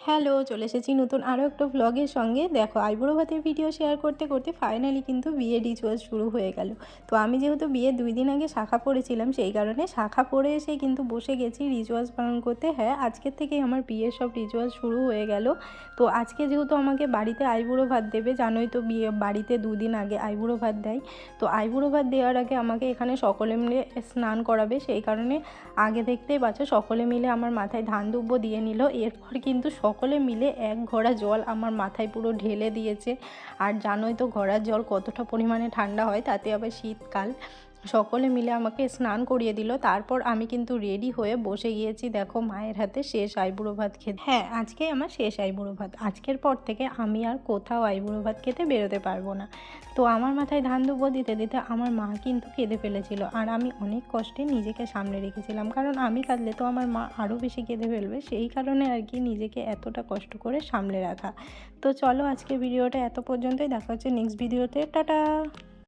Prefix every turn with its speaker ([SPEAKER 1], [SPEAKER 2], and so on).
[SPEAKER 1] Hello, চলে এসেছি নতুন আরও একটা ভ্লগের সঙ্গে। দেখো আইবুড়ো ভাতের ভিডিও শেয়ার করতে করতে ফাইনালি কিন্তু বিয়ের রিচুয়ালস শুরু হয়ে গেল। তো আমি যেহেতু বিয়ের 2 দিন আগে শাখা পড়েছিলাম, সেই কারণে শাখা পড়ে এসে কিন্তু বসে গেছি রিচুয়ালস পালন করতে। হ্যাঁ, আজকের থেকেই আমার বিয়ের সব রিচুয়ালস শুরু হয়ে গেল। তো আজকে যেহেতু আমাকে বাড়িতে আইবুড়ো ভাত দেবে, জানোই তো বিয়ে বাড়িতে 2 দিন আগে আইবুড়ো ভাত দেয়। তো আইবুড়ো ভাত দেওয়ার আগে আমাকে এখানে সকলে মিলে স্নান করাবে, সেই কারণে আগে দেখতেই পাচ্ছ সকলে মিলে আমার মাথায় ধান দুব্বো দিয়ে নিল। এরপর কিন্তু সকলে মিলে এক ঘড়া জল আমার মাথায় পুরো ঢেলে দিয়েছে। আর জানোই তো ঘড়ার জল কতটা পরিমাণে ঠান্ডা হয়, তাতে আবার শীতকাল। সকলে মিলে আমাকে স্নান করিয়ে দিল। তারপর আমি কিন্তু রেডি হয়ে বসে গিয়েছি দেখো মায়ের হাতে শেষ আইবুড়ো ভাত খেতে। হ্যাঁ, আজকে আমার শেষ আইবুড়ো ভাত। আজকের পর থেকে আমি আর কোথাও আইবুড়ো ভাত খেতে বেরোতে পারবো না। তো আমার মাথায় ধান দুব্বো দিতে দিতে আমার মা কিন্তু কেঁদে ফেলেছিল, আর আমি অনেক কষ্টে নিজেকে সামলে রেখেছিলাম, কারণ আমি কাঁদলে তো আমার মা আরও বেশি কেঁদে ফেলবে, সেই কারণে আর কি নিজেকে এতটা কষ্ট করে সামলে রাখা। তো চলো আজকে ভিডিওটা এত পর্যন্তই, দেখা হচ্ছে নেক্সট ভিডিওতে। টাটা।